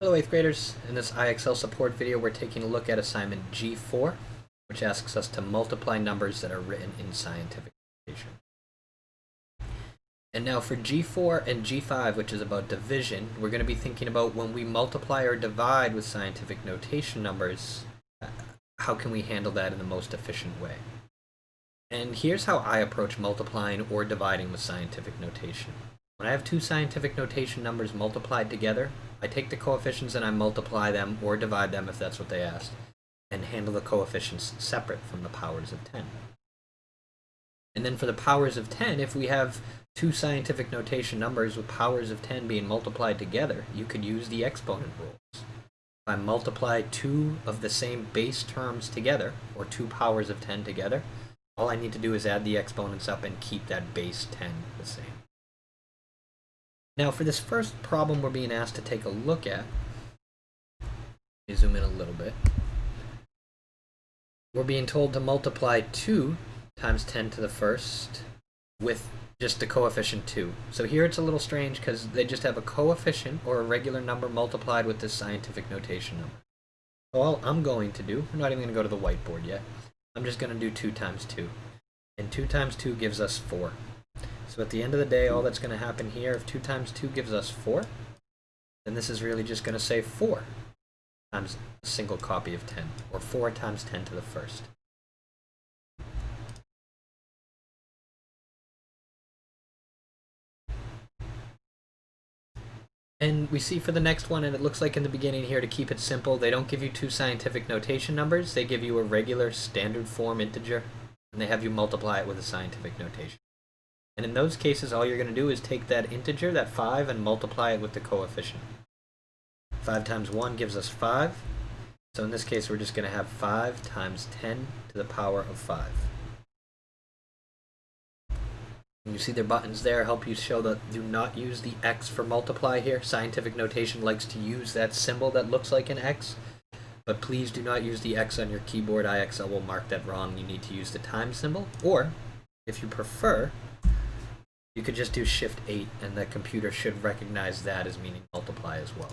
Hello 8th graders, in this IXL support video we're taking a look at assignment G4, which asks us to multiply numbers that are written in scientific notation. And now for G4 and G5, which is about division, we're going to be thinking about when we multiply or divide with scientific notation numbers, how can we handle that in the most efficient way? And here's how I approach multiplying or dividing with scientific notation. When I have two scientific notation numbers multiplied together, I take the coefficients and I multiply them or divide them if that's what they asked, and handle the coefficients separate from the powers of 10. And then for the powers of 10, if we have two scientific notation numbers with powers of 10 being multiplied together, you could use the exponent rules. If I multiply two of the same base terms together, or two powers of 10 together, all I need to do is add the exponents up and keep that base 10 the same. Now for this first problem we're being asked to take a look at, let me zoom in a little bit. We're being told to multiply 2 times 10 to the first with just the coefficient 2. So here it's a little strange because they just have a coefficient or a regular number multiplied with this scientific notation number. So all I'm going to do, we're not even going to go to the whiteboard yet, I'm just going to do 2 times 2. And 2 times 2 gives us 4. So at the end of the day, all that's going to happen here, if 2 times 2 gives us 4, then this is really just going to say 4 times a single copy of 10, or 4 times 10 to the first. And we see for the next one, and it looks like in the beginning here, to keep it simple, they don't give you two scientific notation numbers, they give you a regular standard form integer, and they have you multiply it with a scientific notation. And in those cases, all you're going to do is take that integer, that 5, and multiply it with the coefficient. 5 times 1 gives us 5. So in this case, we're just going to have 5 times 10 to the power of 5. And you see their buttons there help you show that do not use the X for multiply here. Scientific notation likes to use that symbol that looks like an X. But please do not use the X on your keyboard. IXL will mark that wrong. You need to use the time symbol. Or, if you prefer, you could just do Shift 8 and the computer should recognize that as meaning multiply as well.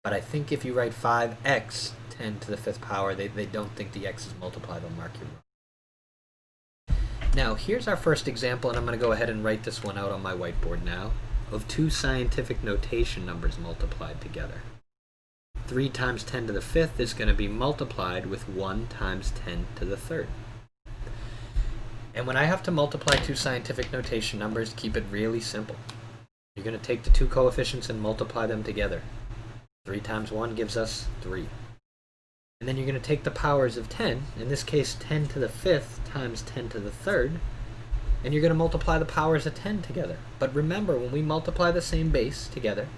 But I think if you write 5x 10 to the 5th power, they don't think the x is multiplied, they'll mark you wrong. Now here's our first example, and I'm going to go ahead and write this one out on my whiteboard now, of two scientific notation numbers multiplied together. 3 times 10 to the 5th is going to be multiplied with 1 times 10 to the 3rd. And when I have to multiply two scientific notation numbers, keep it really simple. You're going to take the two coefficients and multiply them together. 3 times 1 gives us 3. And then you're going to take the powers of 10, in this case 10 to the 5th times 10 to the 3rd, and you're going to multiply the powers of 10 together. But remember, when we multiply the same base together,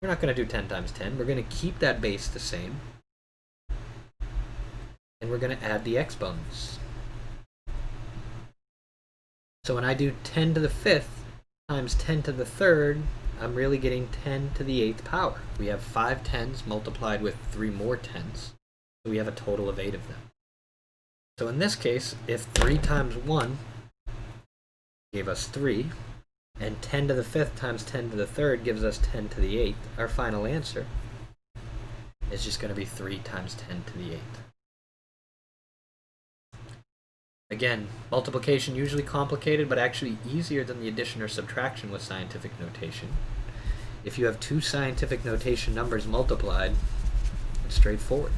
we're not going to do 10 times 10. We're going to keep that base the same, and we're going to add the exponents. So when I do 10 to the 5th times 10 to the 3rd, I'm really getting 10 to the 8th power. We have 5 tens multiplied with 3 more tens. So we have a total of 8 of them. So in this case, if 3 times 1 gave us 3, and 10 to the 5th times 10 to the 3rd gives us 10 to the 8th, our final answer is just going to be 3 times 10 to the 8th. Again, multiplication usually complicated, but actually easier than the addition or subtraction with scientific notation. If you have two scientific notation numbers multiplied, it's straightforward.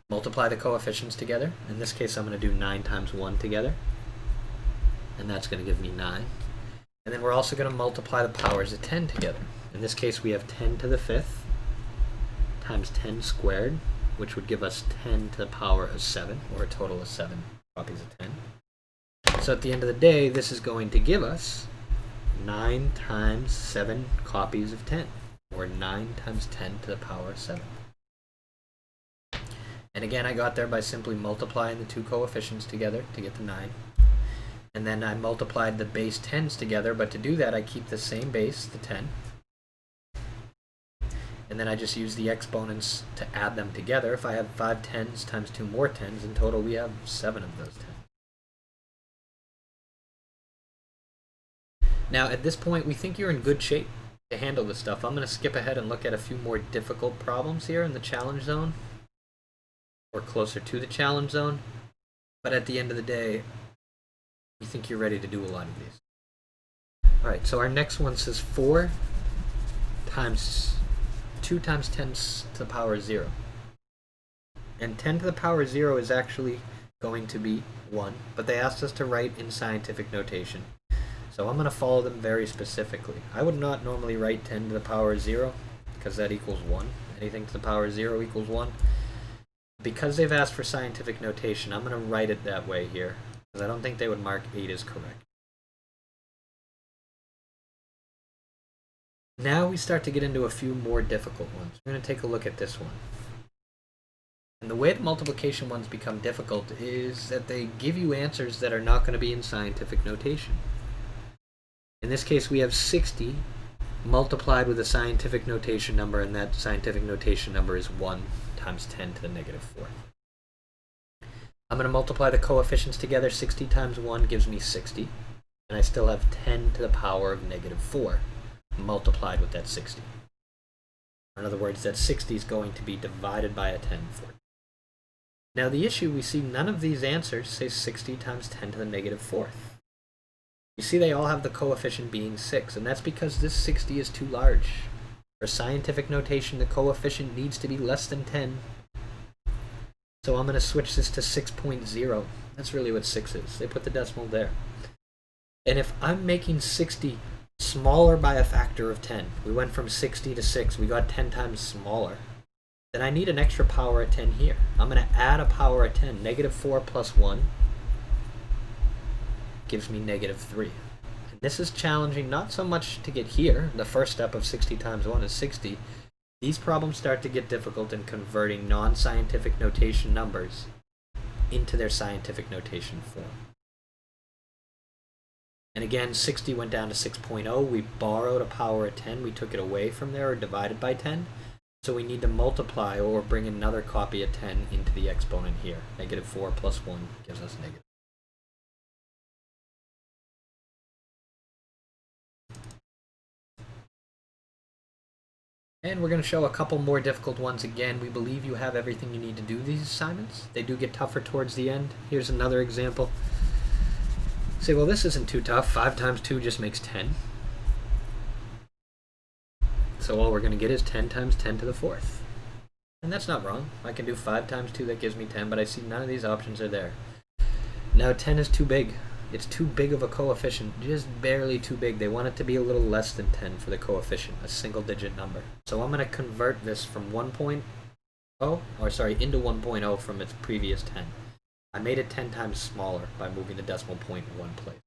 Multiply the coefficients together. In this case, I'm going to do 9 times 1 together, and that's going to give me 9. And then we're also going to multiply the powers of 10 together. In this case, we have 10 to the 5th times 10 squared, which would give us 10 to the power of 7, or a total of 7 copies of 10. So at the end of the day, this is going to give us 9 times 7 copies of 10, or 9 times 10 to the power of 7. And again, I got there by simply multiplying the two coefficients together to get the 9. And then I multiplied the base 10s together, but to do that, I keep the same base, the 10. And then I just use the exponents to add them together. If I have 5 tens times 2 more tens, in total we have 7 of those 10. Now, at this point, we think you're in good shape. to handle this stuff. I'm going to skip ahead and look at a few more difficult problems here in the challenge zone, or closer to the challenge zone. But at the end of the day, you think you're ready to do a lot of these. Alright, so our next one says 4 times 2 times 10 to the power 0. And 10 to the power 0 is actually going to be 1, but they asked us to write in scientific notation. So I'm going to follow them very specifically. I would not normally write 10 to the power 0, because that equals 1. Anything to the power 0 equals 1. Because they've asked for scientific notation, I'm going to write it that way here, because I don't think they would mark 8 as correct. Now we start to get into a few more difficult ones. We're going to take a look at this one. And the way the multiplication ones become difficult is that they give you answers that are not going to be in scientific notation. In this case, we have 60 multiplied with a scientific notation number, and that scientific notation number is 1 times 10 to the negative 4th. I'm going to multiply the coefficients together. 60 times 1 gives me 60, and I still have 10 to the power of negative 4 multiplied with that 60. In other words, that 60 is going to be divided by a 10 for it. Now the issue, we see none of these answers say 60 times 10 to the negative 4th. You see they all have the coefficient being 6, and that's because this 60 is too large. For scientific notation, the coefficient needs to be less than 10. So I'm going to switch this to 6.0. That's really what 6 is. They put the decimal there. And if I'm making 60 smaller by a factor of 10, we went from 60 to 6, we got 10 times smaller, then I need an extra power of 10 here. I'm going to add a power of 10. Negative 4 plus 1 gives me negative 3. And this is challenging not so much to get here. The first step of 60 times 1 is 60. These problems start to get difficult in converting non-scientific notation numbers into their scientific notation form. And again, 60 went down to 6.0. We borrowed a power of 10. We took it away from there, or divided by 10. So we need to multiply or bring another copy of 10 into the exponent here. Negative 4 plus 1 gives us negative. And we're going to show a couple more difficult ones again. We believe you have everything you need to do these assignments. They do get tougher towards the end. Here's another example. Say, well, this isn't too tough. 5 times 2 just makes 10. So all we're going to get is 10 times 10 to the 4th. And that's not wrong. I can do 5 times 2, that gives me 10, but I see none of these options are there. Now 10 is too big. It's too big of a coefficient, just barely too big. They want it to be a little less than 10 for the coefficient, a single digit number. So I'm going to convert this from into 1.0 from its previous 10. I made it 10 times smaller by moving the decimal point one place.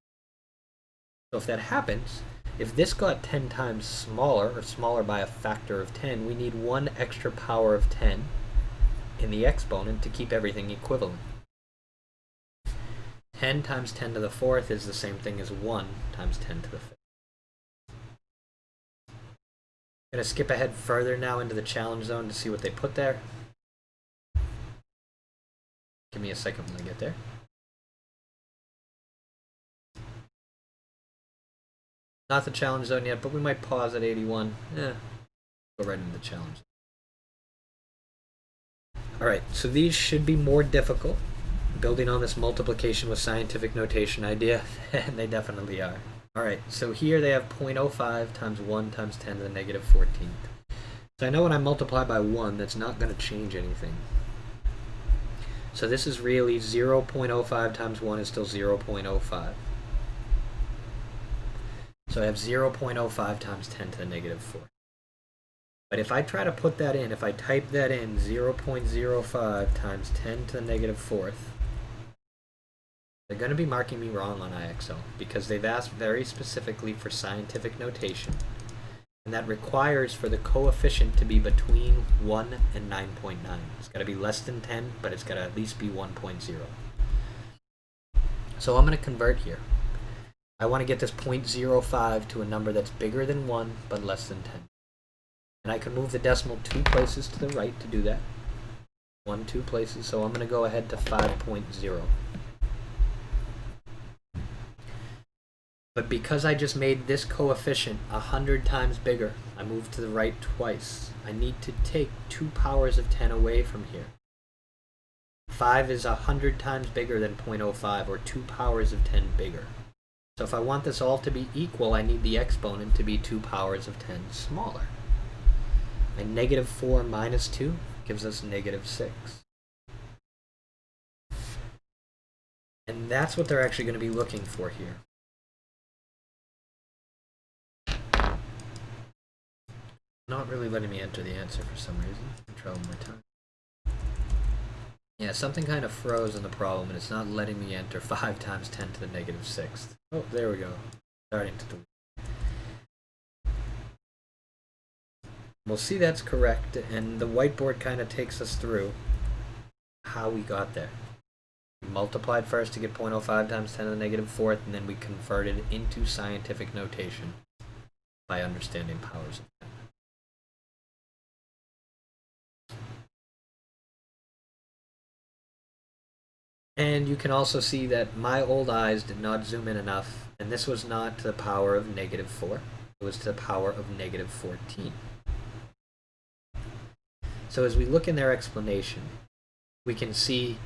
So if that happens, if this got 10 times smaller, or smaller by a factor of 10, we need one extra power of 10 in the exponent to keep everything equivalent. 10 times 10 to the 4th is the same thing as 1 times 10 to the 5th. I'm going to skip ahead further now into the challenge zone to see what they put there. Give me a second when I get there. Not the challenge zone yet, but we might pause at 81. Go right into the challenge. Alright, so these should be more difficult. Building on this multiplication with scientific notation idea, and they definitely are. Alright, so here they have 0.05 times 1 times 10 to the negative 14th. So I know when I multiply by 1, that's not going to change anything. So this is really 0.05 times 1 is still 0.05. So I have 0.05 times 10 to the negative 4. But if I try to put that in, if I type that in, 0.05 times 10 to the negative 4th, they're going to be marking me wrong on IXL, because they've asked very specifically for scientific notation, and that requires for the coefficient to be between 1 and 9.9. It's got to be less than 10, but it's got to at least be 1.0. So I'm going to convert here. I want to get this 0.05 to a number that's bigger than 1, but less than 10. And I can move the decimal 2 places to the right to do that. 1, 2 places, so I'm going to go ahead to 5.0. But because I just made this coefficient 100 times bigger, I moved to the right twice. I need to take 2 powers of 10 away from here. 5 is 100 times bigger than 0.05, or 2 powers of 10 bigger. So if I want this all to be equal, I need the exponent to be 2 powers of 10 smaller. And negative 4 minus 2 gives us negative 6. And that's what they're actually going to be looking for here. Not really letting me enter the answer for some reason. I'll try one more time. Yeah, something kind of froze in the problem, and it's not letting me enter 5 times 10 to the negative 6th. Oh, there we go. Starting to do. We'll see that's correct, and the whiteboard kind of takes us through how we got there. We multiplied first to get 0.05 times 10 to the negative 4th, and then we converted into scientific notation by understanding powers of 10. And you can also see that my old eyes did not zoom in enough, and this was not to the power of negative 4. It was to the power of negative 14. So as we look in their explanation, we can see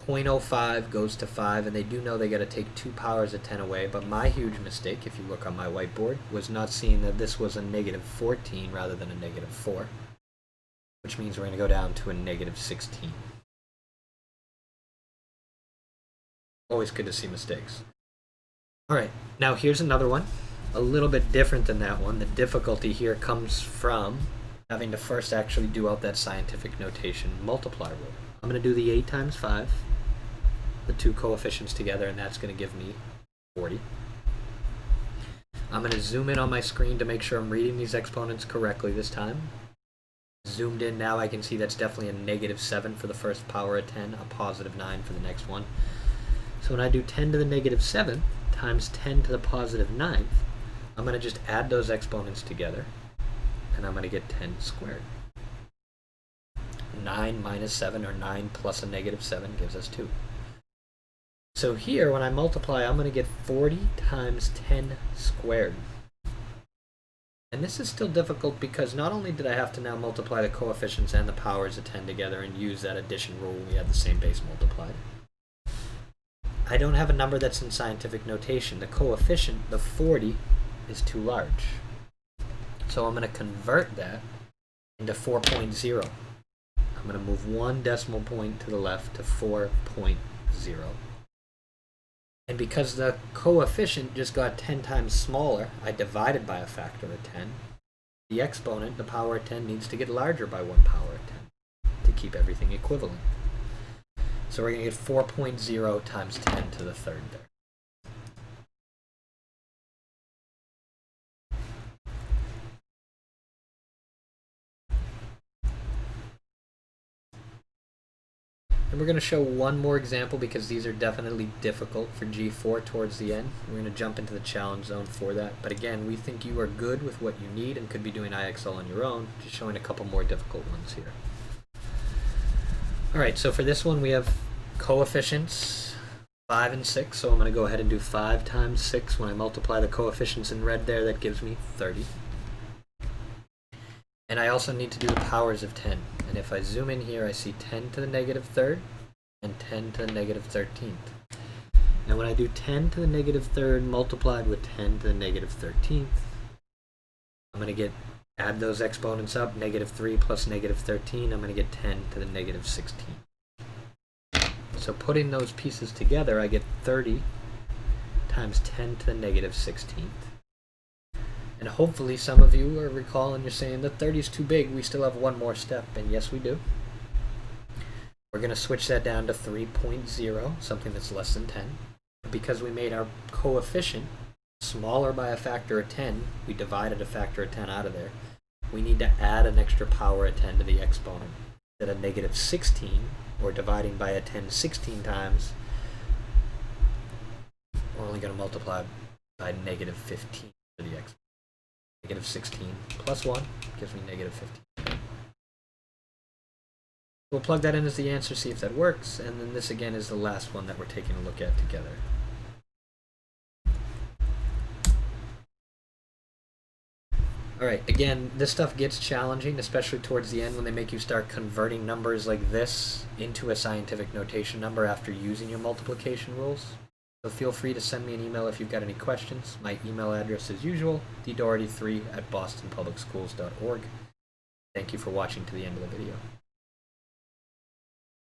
0.05 goes to 5, and they do know they got to take 2 powers of 10 away, but my huge mistake, if you look on my whiteboard, was not seeing that this was a negative 14 rather than a negative 4, which means we're going to go down to a negative 16. Always good to see mistakes. Alright, now here's another one, a little bit different than that one. The difficulty here comes from having to first actually do out that scientific notation multiply rule. I'm going to do the 8 times 5, the 2 coefficients together, and that's going to give me 40. I'm going to zoom in on my screen to make sure I'm reading these exponents correctly this time. Zoomed in now, I can see that's definitely a negative 7 for the first power of 10, a positive 9 for the next one. So when I do 10 to the negative 7th times 10 to the positive 9th, I'm going to just add those exponents together, and I'm going to get 10 squared. 9 minus 7, or 9 plus a negative 7, gives us 2. So here, when I multiply, I'm going to get 40 times 10 squared. And this is still difficult because not only did I have to now multiply the coefficients and the powers of 10 together and use that addition rule when we had the same base multiplied, I don't have a number that's in scientific notation. The coefficient, the 40, is too large. So I'm going to convert that into 4.0. I'm going to move 1 decimal point to the left to 4.0. And because the coefficient just got 10 times smaller, I divided by a factor of 10. The exponent, the power of 10, needs to get larger by 1 power of 10 to keep everything equivalent. So we're going to get 4.0 times 10 to the 3rd there. And we're going to show one more example because these are definitely difficult for G4 towards the end. We're going to jump into the challenge zone for that. But again, we think you are good with what you need and could be doing IXL on your own, just showing a couple more difficult ones here. Alright, so for this one we have coefficients 5 and 6, so I'm going to go ahead and do 5 times 6. When I multiply the coefficients in red there, that gives me 30. And I also need to do the powers of 10. And if I zoom in here, I see 10 to the negative 3rd and 10 to the negative 13th. And when I do 10 to the negative 3rd multiplied with 10 to the negative 13th, I'm going to add those exponents up, negative 3 plus negative 13, I'm going to get 10 to the negative 16. So putting those pieces together, I get 30 times 10 to the negative 16th. And hopefully some of you are recalling, you're saying that 30 is too big, we still have one more step, and yes we do. We're going to switch that down to 3.0, something that's less than 10. Because we made our coefficient smaller by a factor of 10, we divided a factor of 10 out of there. We need to add an extra power of 10 to the exponent. Instead of negative 16, or dividing by a 10 16 times, we're only going to multiply by negative 15 for the exponent. Negative 16 plus 1 gives me negative 15. We'll plug that in as the answer, see if that works, and then this again is the last one that we're taking a look at together. Alright, again, this stuff gets challenging, especially towards the end when they make you start converting numbers like this into a scientific notation number after using your multiplication rules. So feel free to send me an email if you've got any questions. My email address as usual, ddoherty3@bostonpublicschools.org. Thank you for watching to the end of the video.